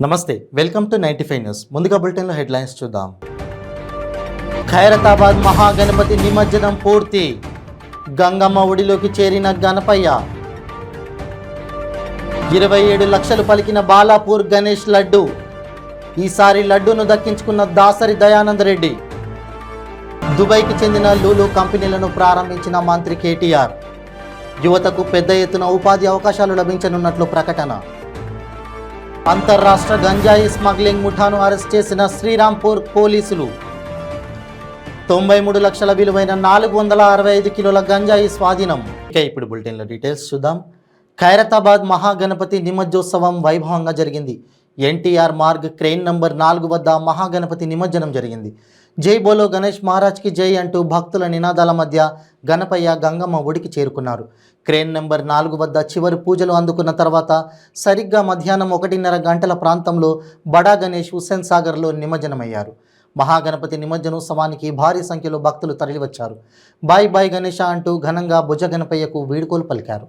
నమస్తే, welcome to 95 news. ముందుగా బులెటిన్లో హెడ్లైన్స్ చూద్దాం. ఖైరతాబాద్ మహాగణపతి నిమజ్జనం పూర్తి. గంగమ్మ ఒడిలోకి చేరిన గణపయ్య. 27 లక్షలు పలికిన బాలాపూర్ గణేష్ లడ్డు. ఈసారి లడ్డూను దక్కించుకున్న దాసరి దయానంద రెడ్డి. దుబాయ్కి చెందిన లూలు కంపెనీలను ప్రారంభించిన మంత్రి కేటీఆర్. యువతకు పెద్ద ఎత్తున ఉపాధి అవకాశాలు లభించనున్నట్లు ప్రకటన. అంతర్రాష్ట్ర గంజాయి స్మగ్లింగ్ ముఠాను అరెస్ట్ చేసిన శ్రీరాంపూర్ పోలీసులు. 93 లక్షల విలువైన 465 కిలోల గంజాయి స్వాధీనం. ఇక ఇప్పుడు బులెటిన్లో డీటెయిల్స్ చూద్దాం. ఖైరతాబాద్ మహాగణపతి నిమజ్జోత్సవం వైభవంగా జరిగింది. ఎన్టీఆర్ మార్గ్ క్రెయిన్ నంబర్ 4 వద్ద మహాగణపతి నిమజ్జనం జరిగింది. జై బోలో గణేష్ మహారాజ్కి జై అంటూ భక్తుల నినాదాల మధ్య గణపయ్య గంగమ్మ ఒడికి చేరుకున్నారు. క్రేన్ నెంబర్ 4 వద్ద చివరి పూజలు అందుకున్న తర్వాత సరిగ్గా మధ్యాహ్నం 1:30 గంటల ప్రాంతంలో బడా గణేష్ హుస్సేన్ సాగర్లో నిమజ్జనమయ్యారు. మహాగణపతి నిమజ్జనోత్సవానికి భారీ సంఖ్యలో భక్తులు తరలివచ్చారు. బాయ్ బాయ్ గణేష అంటూ ఘనంగా భుజ గణపయ్యకు వీడ్కోలు పలికారు.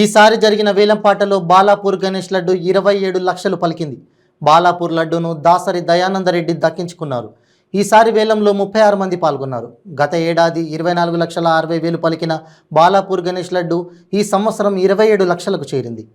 ఈసారి జరిగిన వేలంపాటలో బాలాపూర్ గణేష్ లడ్డు 27 లక్షలు పలికింది. బాలాపూర్ లడ్డూను దాసరి దయానంద రెడ్డి దక్కించుకున్నారు. ఈసారి వేలంలో 36 మంది పాల్గొన్నారు. గత ఏడాది 24,60,000 పలికిన బాలాపూర్ గణేష్ లడ్డు ఈ సంవత్సరం 27 లక్షలకు చేరింది.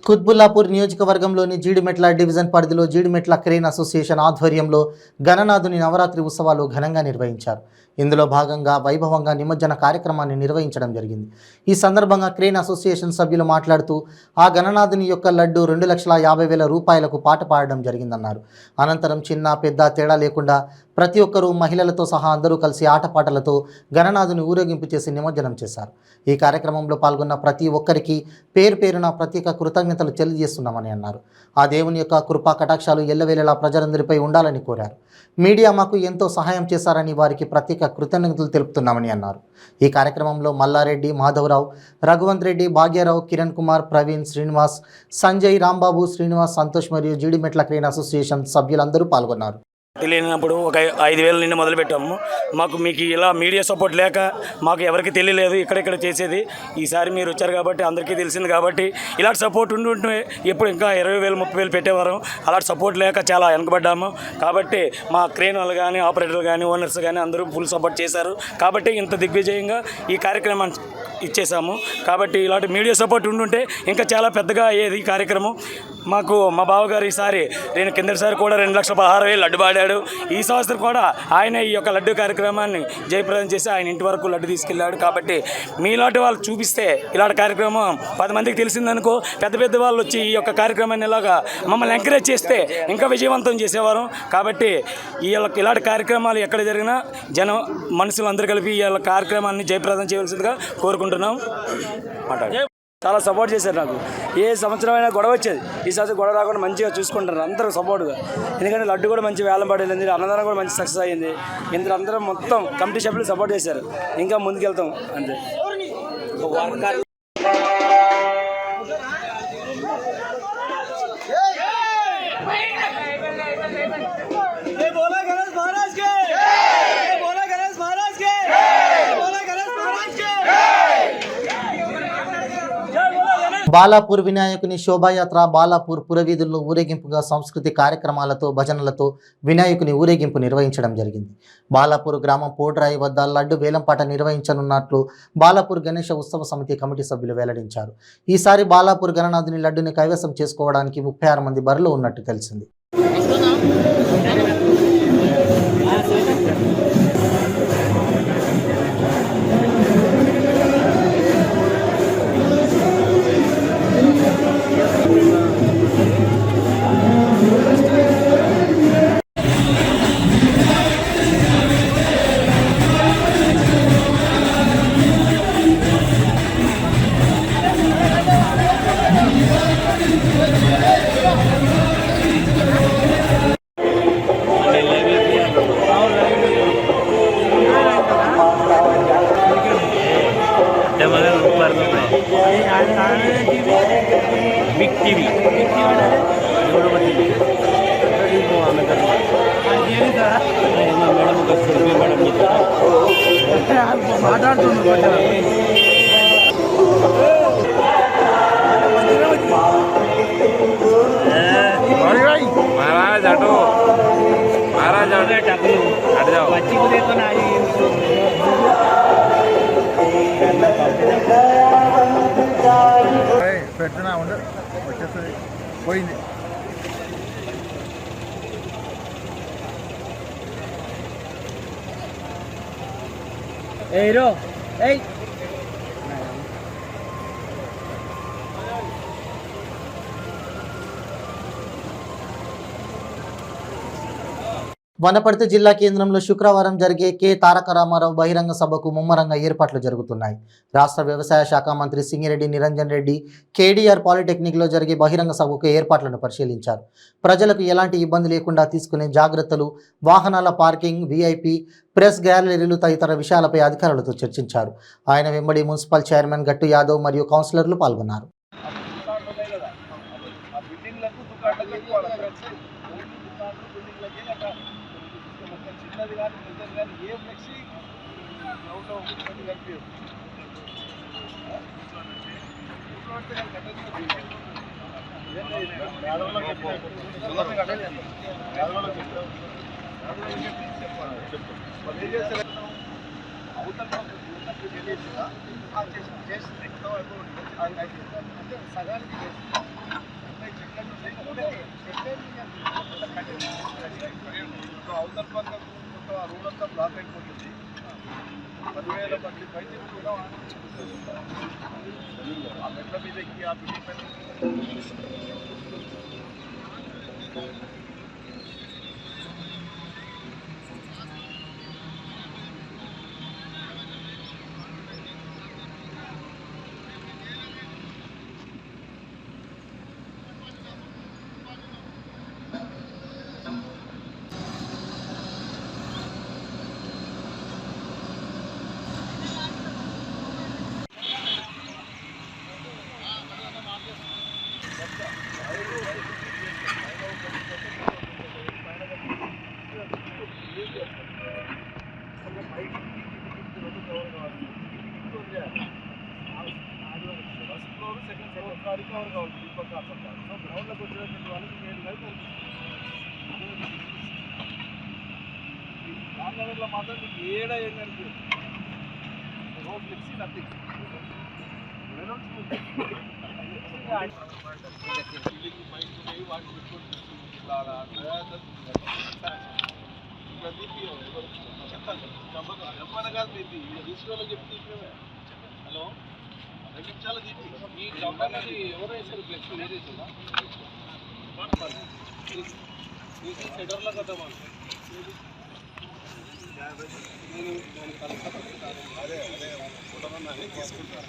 కుత్బుల్లాపూర్ నియోజకవర్గంలోని జీడిమెట్ల డివిజన్ పరిధిలో జీడిమెట్ల క్రేన్ అసోసియేషన్ ఆధ్వర్యంలో గణనాథుని నవరాత్రి ఉత్సవాలు ఘనంగా నిర్వహించారు. ఇందులో భాగంగా వైభవంగా నిమజ్జన కార్యక్రమాన్ని నిర్వహించడం జరిగింది. ఈ సందర్భంగా క్రేన్ అసోసియేషన్ సభ్యులు మాట్లాడుతూ ఆ గణనాథుని యొక్క లడ్డు 2,50,000 రూపాయలకు పాట పాడడం జరిగిందన్నారు. అనంతరం చిన్న పెద్ద తేడా లేకుండా ప్రతి ఒక్కరూ మహిళలతో సహా అందరూ కలిసి ఆటపాటలతో గణనాథుని ఊరేగింపు చేసి నిమజ్జనం చేశారు. ఈ కార్యక్రమంలో పాల్గొన్న ప్రతి ఒక్కరికి పేరు పేరున ప్రత్యేక కృతజ్ఞతలు తెలియజేస్తున్నామని అన్నారు. ఆ దేవుని యొక్క కృపా కటాక్షాలు ఎల్లవేళలా ప్రజలందరిపై ఉండాలని కోరారు. మీడియా మాకు ఎంతో సహాయం చేశారని వారికి ప్రత్యేక కృతజ్ఞతలు తెలుపుతున్నామని అన్నారు. ఈ కార్యక్రమంలో మల్లారెడ్డి, మాధవరావు, రఘువంత్ రెడ్డి, భాగ్యరావు, కిరణ్ కుమార్, ప్రవీణ్, శ్రీనివాస్, సంజయ్, రాంబాబు, శ్రీనివాస్, సంతోష్ మరియు జీడిమెట్ల క్రేన్ అసోసియేషన్ సభ్యులందరూ పాల్గొన్నారు. తెలియనప్పుడు ఒక 5,000 నుండి మొదలుపెట్టాము. మీకు ఇలా మీడియా సపోర్ట్ లేక మాకు ఎవరికి తెలియలేదు ఇక్కడ చేసేది. ఈసారి మీరు వచ్చారు కాబట్టి అందరికీ తెలిసింది కాబట్టి ఇలాంటి సపోర్ట్ ఉంటుంటే ఎప్పుడు ఇంకా 20,000 30,000 పెట్టేవారు. అలాంటి సపోర్ట్ లేక చాలా వెనకబడ్డాము. కాబట్టి మా క్రేన్ వాళ్ళు కానీ ఆపరేటర్లు కానీ ఓనర్స్ కానీ అందరూ ఫుల్ సపోర్ట్ చేశారు. కాబట్టి ఇంత దిగ్విజయంగా ఈ కార్యక్రమాన్ని ఇచ్చేసాము. కాబట్టి ఇలాంటి మీడియా సపోర్ట్ ఉంటుంటే ఇంకా చాలా పెద్దగా అయ్యేది ఈ కార్యక్రమం. మాకు మా బావగారు ఈసారి నేను కిందసారి కూడా 2,16,000 లడ్డు పాడాడు. ఈ సంవత్సరం కూడా ఆయన ఈ యొక్క లడ్డు కార్యక్రమాన్ని జయప్రదం చేసి ఆయన ఇంటి వరకు లడ్డు తీసుకెళ్ళాడు. కాబట్టి మీలాంటి వాళ్ళు చూపిస్తే ఇలాంటి కార్యక్రమం 10 మందికి తెలిసిందనుకో, పెద్ద వాళ్ళు వచ్చి ఈ యొక్క కార్యక్రమాన్ని ఇలాగా మమ్మల్ని ఎంకరేజ్ చేస్తే ఇంకా విజయవంతం చేసేవారు. కాబట్టి ఇలాంటి కార్యక్రమాలు ఎక్కడ జరిగినా మనుషులు అందరూ కలిపి ఈ కార్యక్రమాన్ని జయప్రదం చేయవలసిందిగా కోరుకుంటున్నాం. చాలా సపోర్ట్ చేశారు. నాకు ఏ సంవత్సరం అయినా గొడవ వచ్చేది, ఈ సంవత్సరం గొడవ రాకుండా మంచిగా చూసుకుంటారు అందరూ సపోర్ట్గా. ఎందుకంటే లడ్డు కూడా మంచి వేలం పడేది, అన్నదానం కూడా మంచి సక్సెస్ అయ్యింది. ఇందులో అందరూ మొత్తం కమిటీ సభ్యులు సపోర్ట్ చేశారు. ఇంకా ముందుకెళ్తాం అంతే. బాలాపూర్ వినాయకుని శోభాయాత్ర బాలాపూర్ పురవీధుల్లో ఊరేగింపుగా సంస్కృతి కార్యక్రమాలతో భజనలతో వినాయకుని ఊరేగింపు నిర్వహించడం జరిగింది. బాలాపూర్ గ్రామం పోడ్రాయి వద్ద లడ్డు వేలంపాట నిర్వహించనున్నట్లు బాలాపూర్ గణేష ఉత్సవ సమితి కమిటీ సభ్యులు వెల్లడించారు. ఈసారి బాలాపూర్ గణనాథుని లడ్డుని కైవసం చేసుకోవడానికి 36 మంది బరిలో ఉన్నట్టు తెలిసింది. बिग टीवी महाराज हटो महाराज हट जाओ बच्ची को देखो ना పెట్టినా ఉండ వచ్చేస్తుంది పోయింది. ఏరో ఏయ్ వనపర్తి జిల్లా కేంద్రంలో శుక్రవారం జరిగే కె తారక రామారావు బహిరంగ సభకు ముమ్మరంగా ఏర్పాట్లు జరుగుతున్నాయి. రాష్ట్ర వ్యవసాయ శాఖ మంత్రి సింగిరెడ్డి నిరంజన్ రెడ్డి కేడీఆర్ పాలిటెక్నిక్లో జరిగే బహిరంగ సభకు ఏర్పాట్లను పరిశీలించారు. ప్రజలకు ఎలాంటి ఇబ్బంది లేకుండా తీసుకునే జాగ్రత్తలు, వాహనాల పార్కింగ్, వీఐపీ, ప్రెస్ గ్యాలరీలు తదితర విషయాలపై అధికారులతో చర్చించారు. ఆయన వెంబడి మున్సిపల్ చైర్మన్ గట్టు యాదవ్ మరియు కౌన్సిలర్లు పాల్గొన్నారు. చేసిందా చేసింది అంటే సగానికి అవతల పక్క మొత్తం ఆ రోడ్ అంతా బ్లాక్ అయిపోతుంది. 10,000 మంది పైన కూడా ఆ మెట్ల మీద ఎక్కి ఆ బిల్డింగ్ పైన మాత్రం ఏడ ఏంటంటే రోడ్ ఫ్లెక్సీ నథింగ్ హలో 2 నిమిషాలు దీపి ఈ కంపెనీ ఎవరు వేసారు ఫ్లెక్సీ వేరేసిందా సెటర్లో కట్టమా అదే తీసుకుంటాను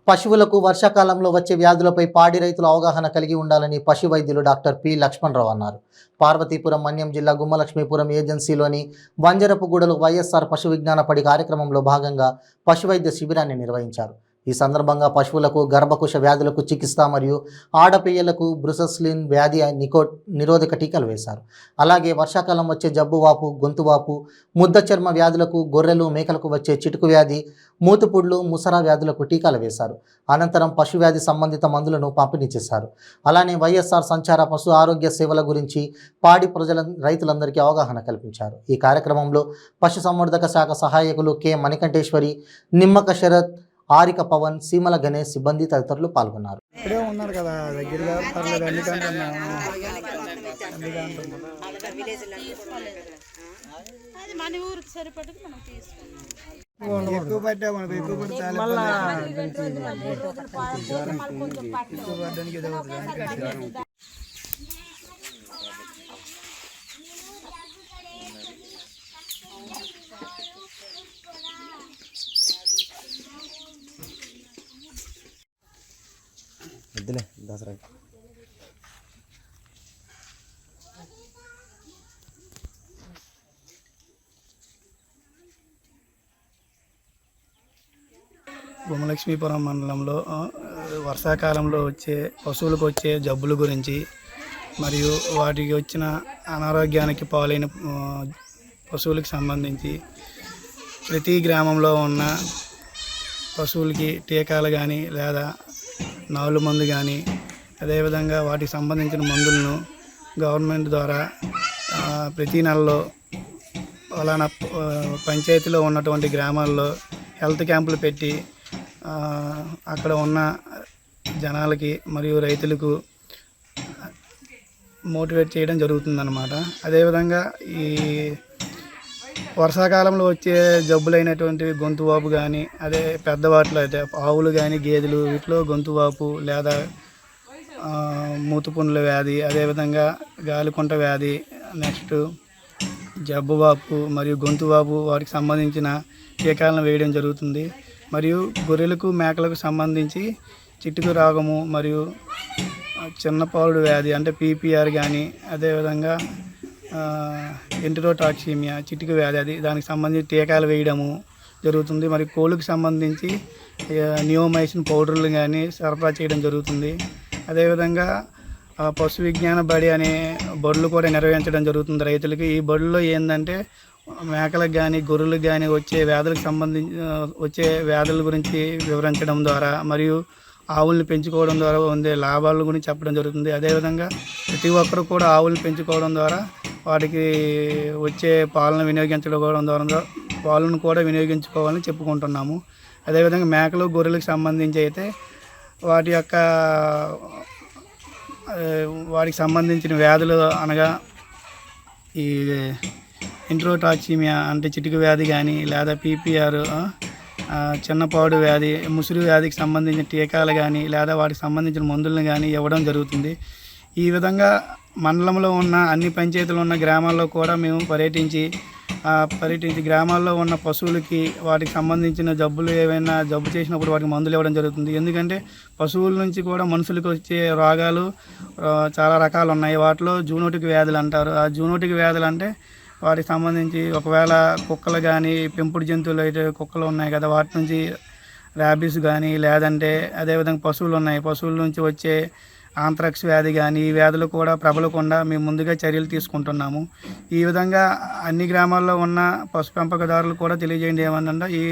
పశువులకు వర్షాకాలంలో వచ్చే వ్యాధులపై పాడి రైతులు అవగాహన కలిగి ఉండాలని పశు వైద్యులు డాక్టర్ పి లక్ష్మణరావు అన్నారు. పార్వతీపురం మన్యం జిల్లా గుమ్మలక్ష్మీపురం ఏజెన్సీలోని వంజరపుగూడలు వైఎస్ఆర్ పశు విజ్ఞాన పడి కార్యక్రమంలో భాగంగా పశు వైద్య శిబిరాన్ని నిర్వహించారు. ఈ సందర్భంగా పశువులకు గర్భకోశ వ్యాధులకు చికిత్స మరియు ఆడపియ్యలకు బ్రుసెల్సిన్ వ్యాధి నిరోధక టీకాలు వేశారు. అలాగే వర్షాకాలం వచ్చే జబ్బువాపు, గొంతువాపు, ముద్ద చర్మ వ్యాధులకు, గొర్రెలు మేకలకు వచ్చే చిటుకు వ్యాధి, మూతుపుడ్లు, ముసరా వ్యాధులకు టీకాలు వేశారు. అనంతరం పశు వ్యాధి సంబంధిత మందులను పంపిణీ చేశారు. అలానే వైఎస్ఆర్ సంచార పశు ఆరోగ్య సేవల గురించి పాడి రైతులందరికీ అవగాహన కల్పించారు. ఈ కార్యక్రమంలో పశుసంవర్ధక శాఖ సహాయకులు కె మణికంఠేశ్వరి, నిమ్మక శరత్, ఆరిక పవన్, సీమల గణేష్ సిబ్బంది తదితరులు పాల్గొన్నారు. ఇక్కడే ఉన్నారు కదా దగ్గరగా పర్లేదు ఎందుకంటున్నా ఎక్కువ పట్టే మనకు ఎక్కువ పడితే ఎక్కువ పడ్డానికి వద్దులే దసరా గుమ్మలక్ష్మీపురం మండలంలో వర్షాకాలంలో వచ్చే పశువులకు వచ్చే జబ్బుల గురించి మరియు వాటికి వచ్చిన అనారోగ్యానికి పాలైన పశువులకు సంబంధించి ప్రతి గ్రామంలో ఉన్న పశువులకి టీకాలు కానీ లేదా నాలుగు మందు కానీ అదేవిధంగా వాటికి సంబంధించిన మందులను గవర్నమెంట్ ద్వారా ప్రతి నెలలో అలానా పంచాయతీలో ఉన్నటువంటి గ్రామాల్లో హెల్త్ క్యాంపులు పెట్టి అక్కడ ఉన్న జనాలకి మరియు రైతులకు మోటివేట్ చేయడం జరుగుతుందన్నమాట. అదేవిధంగా ఈ వర్షాకాలంలో వచ్చే జబ్బులైనటువంటివి గొంతువాపు కానీ, అదే పెద్దవాటిలో అయితే ఆవులు కానీ గేదెలు వీటిలో గొంతువాపు లేదా మూతుపుండ్ల వ్యాధి, అదేవిధంగా గాలికుంట వ్యాధి, నెక్స్ట్ జబ్బువాపు మరియు గొంతువాపు వాటికి సంబంధించిన టీకాలను వేయడం జరుగుతుంది. మరియు గొర్రెలకు మేకలకు సంబంధించి చిట్టుకు రోగము మరియు చిన్నపాలుడు వ్యాధి అంటే పీపీఆర్ కానీ, అదేవిధంగా ఎంటెరోటాక్సిమియా చిటిక వ్యాధి అది దానికి సంబంధించి టీకాలు వేయడము జరుగుతుంది. మరి కోళ్ళకు సంబంధించి నియోమైసిన్ పౌడర్లు కానీ సరఫరా చేయడం జరుగుతుంది. అదేవిధంగా పశు విజ్ఞాన బడి అనే బడులు కూడా నిర్వహించడం జరుగుతుంది రైతులకి. ఈ బడుల్లో ఏంటంటే మేకలకు కానీ గొర్రెలకు కానీ వచ్చే వ్యాధుల గురించి వివరించడం ద్వారా మరియు ఆవుల్ని పెంచుకోవడం ద్వారా ఉండే లాభాల గురించి చెప్పడం జరుగుతుంది. అదేవిధంగా ప్రతి ఒక్కరు కూడా ఆవుల్ని పెంచుకోవడం ద్వారా వాటికి వచ్చే పాలను కూడా వినియోగించుకోవాలని చెప్పుకుంటున్నాము. అదేవిధంగా మేకలు గొర్రెలకు సంబంధించి అయితే వాటికి సంబంధించిన వ్యాధులు అనగా ఈ ఇంట్రోటాక్సిమియా అంటే చిటిక వ్యాధి కానీ లేదా పీపీఆర్ చిన్నపాడు వ్యాధి ముసురు వ్యాధికి సంబంధించిన టీకాలు కానీ లేదా వాటికి సంబంధించిన మందులను కానీ ఇవ్వడం జరుగుతుంది. ఈ విధంగా మండలంలో ఉన్న అన్ని పంచాయతీలు ఉన్న గ్రామాల్లో కూడా మేము పర్యటించి గ్రామాల్లో ఉన్న పశువులకి వాటికి సంబంధించిన జబ్బులు ఏవైనా జబ్బు చేసినప్పుడు వాటికి మందులు ఇవ్వడం జరుగుతుంది. ఎందుకంటే పశువుల నుంచి కూడా మనుషులకు వచ్చే రోగాలు చాలా రకాలు ఉన్నాయి. వాటిలో జూనోటిక్ వ్యాధులు అంటారు. ఆ జూనోటిక్ వ్యాధులు అంటే వాటికి సంబంధించి ఒకవేళ కుక్కలు కానీ పెంపుడు జంతువులు అయితే కుక్కలు ఉన్నాయి కదా, వాటి నుంచి ర్యాబీస్ కానీ లేదంటే అదేవిధంగా పశువులు ఉన్నాయి, పశువుల నుంచి వచ్చే ఆంథ్రాక్స్ వ్యాధి కానీ ఈ వ్యాధులు కూడా ప్రబలకుండా మేము ముందుగా చర్యలు తీసుకుంటున్నాము. ఈ విధంగా అన్ని గ్రామాల్లో ఉన్న పశు పెంపకదారులు కూడా తెలియజేయండి ఏమన్నా ఈ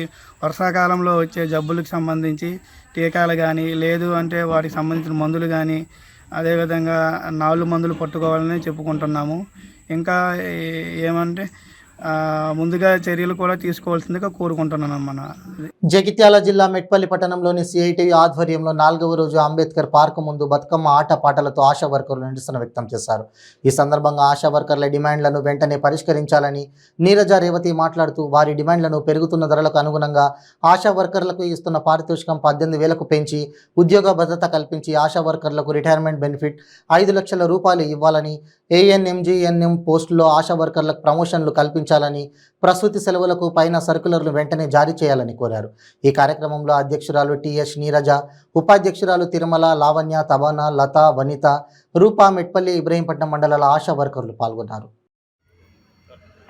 వర్షాకాలంలో వచ్చే జబ్బులకు సంబంధించి టీకాలు కానీ లేదు అంటే వాటికి సంబంధించిన మందులు కానీ అదేవిధంగా నాలుగు మందులు పట్టుకోవాలని చెప్పుకుంటున్నాము. ఇంకా ఏమంటే ముందుగా చర్యలు కూడా తీసుకోవాల్సిందిగా కోరుకుంటున్నాను అన్నమాట. జగిత్యాల జిల్లా మెట్పల్లి పట్టణంలోని సిఐటియు ఆధ్వర్యంలో 4వ రోజు అంబేద్కర్ పార్కు ముందు బతుకమ్మ ఆట పాటలతో ఆశా వర్కర్లు నిరసన వ్యక్తం చేశారు. ఈ సందర్భంగా ఆశా వర్కర్ల డిమాండ్లను వెంటనే పరిష్కరించాలని నీరజ రేవతి మాట్లాడుతూ వారి డిమాండ్లను పెరుగుతున్న ధరలకు అనుగుణంగా ఆశా వర్కర్లకు ఇస్తున్న పారితోషికం 18,000కు పెంచి ఉద్యోగ భద్రత కల్పించి ఆశా వర్కర్లకు రిటైర్మెంట్ బెనిఫిట్ 5 లక్షల రూపాయలు ఇవ్వాలని, ANMGNM పోస్టులో ఆశా వర్కర్లకు ప్రమోషన్లు కల్పించాలని, ప్రసూతి సెలవులకు పైన సర్కులర్లు వెంటనే జారీ చేయాలని కోరారు. ఈ కార్యక్రమంలో అధ్యక్షురాలు TH నీరజ, ఉపాధ్యక్షురాలు తిరుమల, లావణ్య, తబానా, లత, వనిత, రూపా, మెట్పల్లి, ఇబ్రహీంపట్నం మండలాల ఆశా వర్కర్లు పాల్గొన్నారు.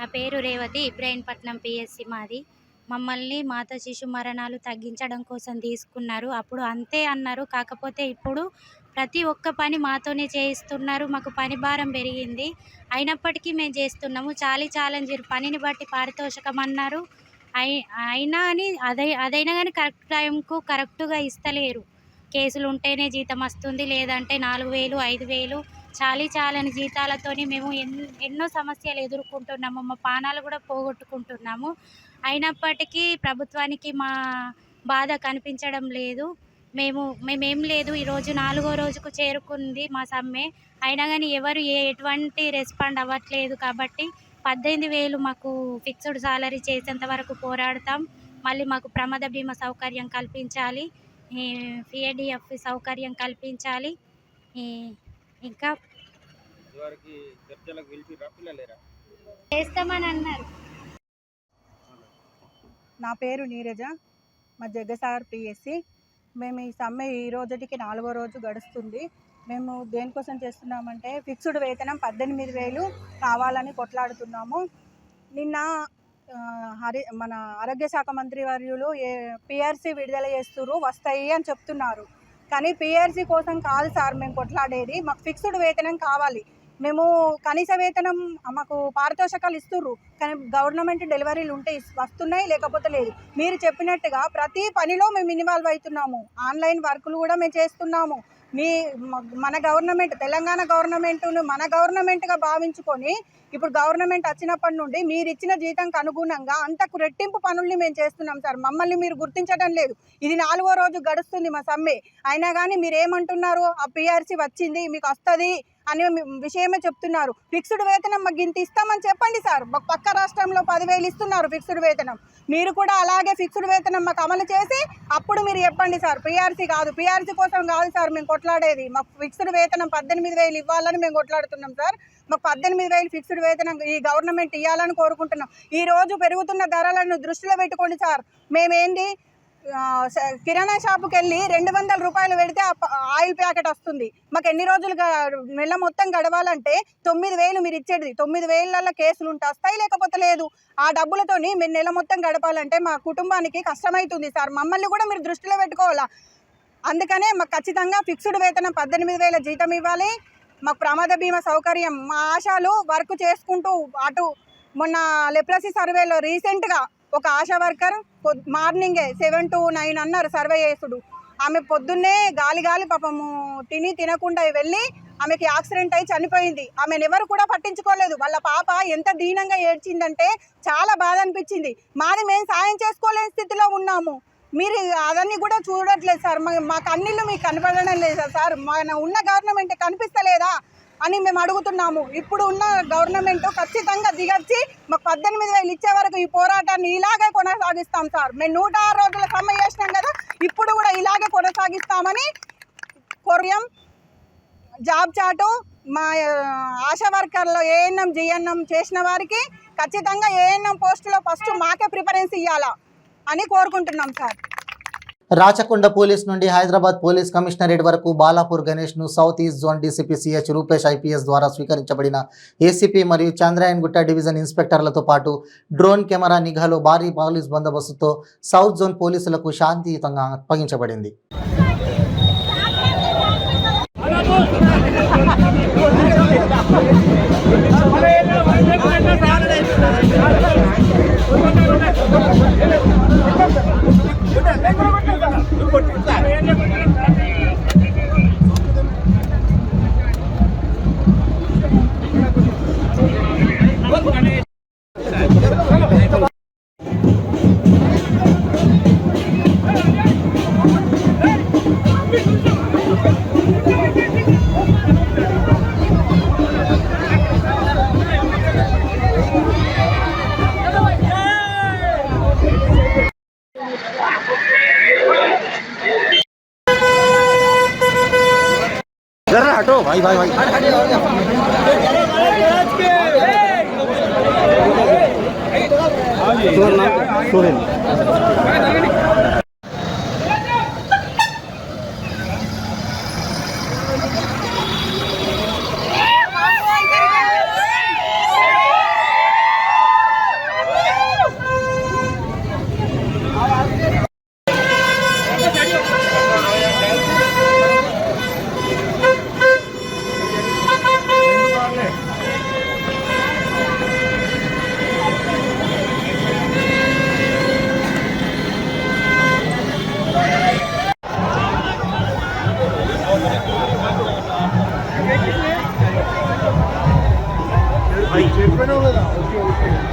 నా పేరు రేవతి, ఇబ్రహీంపట్నం PSC మాది. మమ్మల్ని మాతా శిశు మరణాలు తగ్గించడం కోసం తీసుకున్నారు. అప్పుడు అంతే అన్నారు. కాకపోతే ఇప్పుడు ప్రతి ఒక్క పని మాతోనే చేయిస్తున్నారు. మాకు పని భారం పెరిగింది. అయినప్పటికీ మేము చేస్తున్నాము. చాలెంజ్ పనిని బట్టి పారితోషికం అన్నారు. అయినా అని అదైనా కానీ కరెక్ట్ టైంకు కరెక్ట్గా ఇస్తలేరు. కేసులు ఉంటేనే జీతం వస్తుంది, లేదంటే 4,000 5,000 చాలని జీతాలతోని మేము ఎన్నో సమస్యలు ఎదుర్కొంటున్నాము. మా ప్రాణాలు కూడా పోగొట్టుకుంటున్నాము. అయినప్పటికీ ప్రభుత్వానికి మా బాధ కనిపించడం లేదు. మేమేం లేదు, ఈరోజు 4వ రోజుకు చేరుకుంది మా సమ్మె. అయినా కానీ ఎవరు ఎటువంటి రెస్పాండ్ అవ్వట్లేదు. కాబట్టి 18,000 మాకు ఫిక్స్డ్ సాలరీ చేసేంత వరకు పోరాడతాం. మళ్ళీ మాకు ప్రమాద బీమా సౌకర్యం కల్పించాలి, PADF సౌకర్యం కల్పించాలి. ఇంకా చేస్తామని అన్నారు. నా పేరు నీరజ, మా జగ్గసార్ PSC. మేము ఈ సమ్మె ఈ రోజుకి 4వ రోజు గడుస్తుంది. మేము దేనికోసం చేస్తున్నామంటే ఫిక్స్డ్ వేతనం 18,000 కావాలని కొట్లాడుతున్నాము. నిన్న మన ఆరోగ్య శాఖ మంత్రి వర్యులు PRC విడుదల చేస్తున్నారు, వస్తాయి అని చెప్తున్నారు. కానీ PRC కోసం కాదు సార్ మేము కొట్లాడేది. మాకు ఫిక్స్డ్ వేతనం కావాలి. మేము కనీస వేతనం మాకు పారితోషికాలు ఇస్తుర్రు, కానీ గవర్నమెంట్ డెలివరీలు ఉంటే వస్తున్నాయి, లేకపోతే లేదు. మీరు చెప్పినట్టుగా ప్రతి పనిలో మేము ఇన్వాల్వ్ అవుతున్నాము. ఆన్లైన్ వర్కులు కూడా మేము చేస్తున్నాము. మన గవర్నమెంట్, తెలంగాణ గవర్నమెంట్ను మన గవర్నమెంట్గా భావించుకొని ఇప్పుడు గవర్నమెంట్ వచ్చినప్పటి నుండి మీరు ఇచ్చిన జీతంకు అనుగుణంగా అంతకు రెట్టింపు పనుల్ని మేము చేస్తున్నాం సార్. మమ్మల్ని మీరు గుర్తించడం లేదు. ఇది 4వ రోజు గడుస్తుంది మా సమ్మె. అయినా కానీ మీరు ఏమంటున్నారు, ఆ PRC వచ్చింది మీకు వస్తుంది అనే విషయమే చెప్తున్నారు. ఫిక్స్డ్ వేతనం మాకు ఇంత ఇస్తామని చెప్పండి సార్. మాకు పక్క రాష్ట్రంలో 10,000 ఇస్తున్నారు ఫిక్స్డ్ వేతనం. మీరు కూడా అలాగే ఫిక్స్డ్ వేతనం మాకు అమలు చేసి అప్పుడు మీరు చెప్పండి సార్. PRC కాదు, PRC కోసం కాదు సార్ మేము కొట్లాడేది. మాకు ఫిక్స్డ్ వేతనం 18,000 ఇవ్వాలని మేము కొట్లాడుతున్నాం సార్. మాకు 18,000 ఫిక్స్డ్ వేతనం ఈ గవర్నమెంట్ ఇవ్వాలని కోరుకుంటున్నాం. ఈ రోజు పెరుగుతున్న ధరలను దృష్టిలో పెట్టుకోండి సార్. మేమేంటి కిరాణా షాపుకి వెళ్ళి 200 రూపాయలు పెడితే ఆయిల్ ప్యాకెట్ వస్తుంది. మాకు ఎన్ని రోజులు నెల మొత్తం గడవాలంటే 9,000 మీరు ఇచ్చేది. 9,000 కేసులు ఉంటే వస్తాయి, లేకపోతే లేదు. ఆ డబ్బులతోని మీరు నెల మొత్తం గడపాలంటే మా కుటుంబానికి కష్టమవుతుంది సార్. మమ్మల్ని కూడా మీరు దృష్టిలో పెట్టుకోవాలా. అందుకనే మాకు ఖచ్చితంగా ఫిక్స్డ్ వేతనం 18,000 జీతం ఇవ్వాలి. మాకు ప్రమాద బీమా సౌకర్యం, మా ఆశాలు వర్క్ చేసుకుంటూ అటు మొన్న లెప్రసీ సర్వేలో రీసెంట్గా ఒక ఆశా వర్కర్ మార్నింగే 7 to 9 అన్నారు సర్వే చేసుడు. ఆమె పొద్దున్నే గాలి పాపము తినకుండా వెళ్ళి ఆమెకి యాక్సిడెంట్ అయి చనిపోయింది. ఆమెను ఎవరు కూడా పట్టించుకోలేదు. వాళ్ళ పాప ఎంత దీనంగా ఏడ్చిందంటే చాలా బాధ అనిపించింది. మాది మేము సాయం చేసుకోలేని స్థితిలో ఉన్నాము, మీరు అవన్నీ కూడా చూడట్లేదు సార్. మా కన్నీళ్ళు మీకు కనపడడం లేదు సార్. మన ఉన్న గవర్నమెంట్ కనిపిస్తలేదా అని మేము అడుగుతున్నాము. ఇప్పుడు ఉన్న గవర్నమెంట్ ఖచ్చితంగా దిగొచ్చి మాకు 18,000 ఇచ్చే వరకు ఈ పోరాటాన్ని ఇలాగే కొనసాగిస్తాం సార్. మేము 106 రోజుల సమ్మె చేసినాం కదా, ఇప్పుడు కూడా ఇలాగే కొనసాగిస్తామని కోరాం. జాబ్ చాటు మా ఆశా వర్కర్లో ఏఎన్ఎం జిఎన్ఎం చేసిన వారికి ఖచ్చితంగా ఏఎన్ఎం పోస్టులో ఫస్ట్ మాకే ప్రిఫరెన్స్ ఇవ్వాలా అని కోరుకుంటున్నాం సార్. రాచకొండ పోలీస్ నుండి హైదరాబాద్ పోలీస్ కమిషనరేట్ వరకు బాలాపూర్ గణేష్ను south east zone DCP CH Rupesh IPS ద్వారా స్వీకరించబడిన ఏసీపీ మరియు చంద్రాయన్గుట్ట డివిజన్ ఇన్స్పెక్టర్లతో పాటు డ్రోన్ కెమెరా నిఘాలో భారీ పోలీస్ బందోబస్తుతో సౌత్ జోన్ పోలీసులకు శాంతియుతంగా అప్పగించబడింది. हटो भाई भाई भाई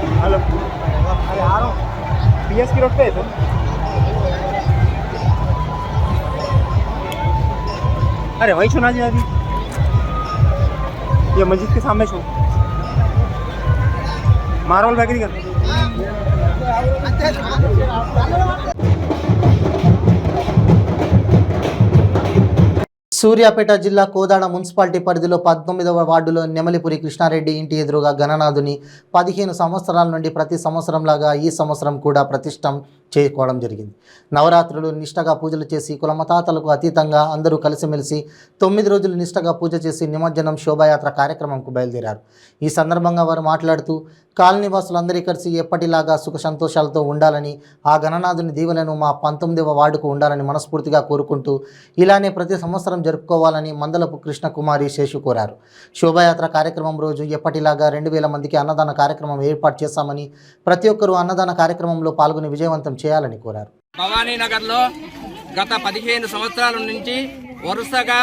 हेलो अरे आ रहा हूँ पीएस की रोड पे है तो अरे वही सुना जी अभी ये मस्जिद के सामने छो मार्बल बेकरी का సూర్యాపేట జిల్లా కోదాడ మున్సిపాలిటీ పరిధిలో 19వ వార్డులో నెమలిపురి కృష్ణారెడ్డి ఇంటి ఎదురుగా గణనాథుని 15 సంవత్సరాల నుండి ప్రతి సంవత్సరంలాగా ఈ సంవత్సరం కూడా ప్రతిష్టం చేసుకోవడం జరిగింది. నవరాత్రులు నిష్టగా పూజలు చేసి కులమతాతలకు అతీతంగా అందరూ కలిసిమెలిసి 9 రోజులు నిష్టగా పూజ చేసి నిమజ్జనం శోభాయాత్ర కార్యక్రమంకు బయలుదేరారు. ఈ సందర్భంగా వారు మాట్లాడుతూ కాలనీ వాసులందరూ కలిసి ఎప్పటిలాగా సుఖ సంతోషాలతో ఉండాలని, ఆ గణనాథుని దీవెనను మా 19వ వార్డుకు ఉండాలని మనస్ఫూర్తిగా కోరుకుంటూ ఇలానే ప్రతి సంవత్సరం జరుపుకోవాలని మందలపు కృష్ణకుమారి శేషు కోరారు. శోభాయాత్ర కార్యక్రమం రోజు ఎప్పటిలాగా 2000 మందికి అన్నదాన కార్యక్రమం ఏర్పాటు చేశామని, ప్రతి ఒక్కరూ అన్నదాన కార్యక్రమంలో పాల్గొని విజయవంతం చేయాలని కోరారు. భవానీనగర్లో గత 15 సంవత్సరాల నుంచి వరుసగా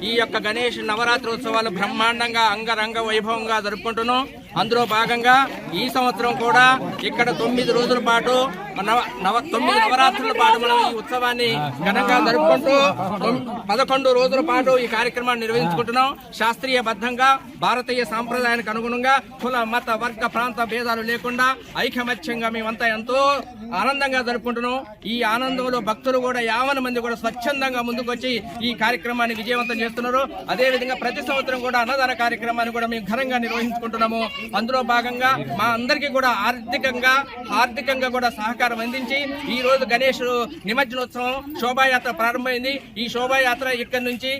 ఈ యొక్క గణేష్ నవరాత్రోత్సవాలు బ్రహ్మాండంగా అంగరంగ వైభవంగా జరుపుకుంటున్నాం. అందులో భాగంగా ఈ సంవత్సరం కూడా ఇక్కడ 9 రోజుల పాటు 9 నవరాత్రుల పాటు మనం ఈ ఉత్సవాన్ని ఘనంగా జరుపుకుంటూ 11 రోజుల పాటు ఈ కార్యక్రమాన్ని నిర్వహించుకుంటున్నాం. శాస్త్రీయబద్ధంగా భారతీయ సాంప్రదాయానికి అనుగుణంగా కుల మత వర్గ ప్రాంత భేదాలు లేకుండా ఐకమత్యంగా మేమంతా ఎంతో ఆనందంగా జరుపుకుంటున్నాం. ఈ ఆనందంలో భక్తులు కూడా 50 మంది కూడా స్వచ్ఛందంగా ముందుకొచ్చి ఈ కార్యక్రమాన్ని విజయవంతం చేస్తున్నారు. అదేవిధంగా ప్రతి సంవత్సరం కూడా అన్నదాన కార్యక్రమాన్ని కూడా మేము ఘనంగా నిర్వహించుకుంటున్నాము. అందులో భాగంగా మా అందరికీ కూడా ఆర్థికంగా కూడా సహకారం అందించి ఈ రోజు గణేష్ నిమజ్జనోత్సవం శోభాయాత్ర ప్రారంభమైంది. ఈ శోభాయాత్ర ఇక్కడి నుంచి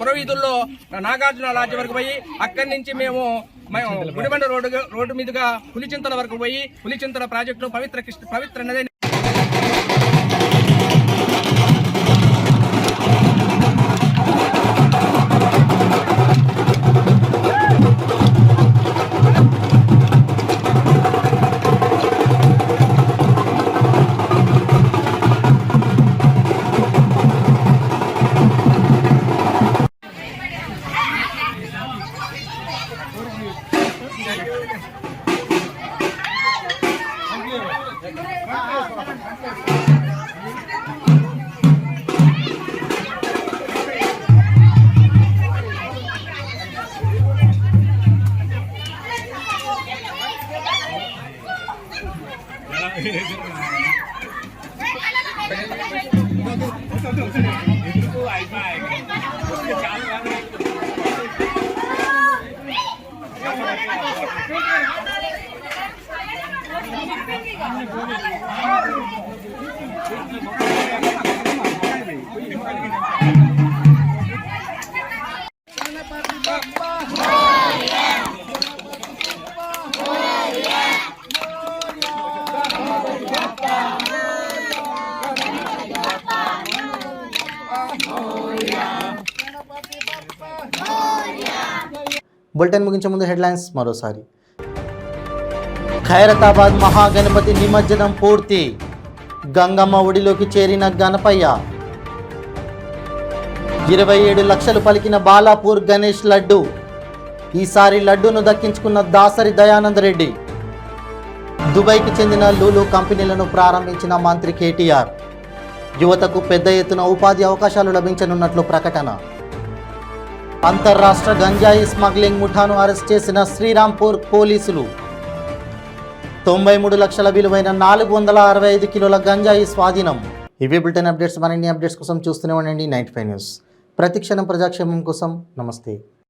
పురవీధుల్లో నాగార్జున లాడ్జ్ వరకు పోయి అక్కడి నుంచి మేము గుడిబండ రోడ్డు మీదుగా పులిచింతల వరకు పోయి పులిచింతల ప్రాజెక్టులో పవిత్ర నది బులెటిన్ ముగించే ముందు హెడ్లైన్స్ మరోసారి. ఖైరతాబాద్ మహాగణపతి నిమజ్జనం పూర్తి, గంగమ్మ ఒడిలోకి చేరిన గణపయ్య. 27 లక్షలు పలికిన బాలాపూర్ గణేష్ లడ్డు, ఈసారి లడ్డూను దక్కించుకున్న దాసరి దయానంద్ రెడ్డి. దుబాయ్కి చెందిన లూలు కంపెనీలను ప్రారంభించిన మంత్రి కేటీఆర్. యువతకు పెద్ద ఎత్తున ఉపాధి అవకాశాలు లభించనున్నట్లు ప్రకటన. అంతర్రాష్ట్ర గంజాయి స్మగ్లింగ్ ముఠాను అరెస్ట్ చేసిన శ్రీరాంపూర్ పోలీసులు. 93 లక్షల విలువైన 465 కిలోల గంజాయి స్వాధీనం. ఇవే బులెటిన్ అప్డేట్స్. మరిన్ని అప్డేట్స్ కోసం చూస్తూనే ఉండండి 95 న్యూస్. ప్రతిక్షణం ప్రజాక్షేమం కోసం. నమస్తే.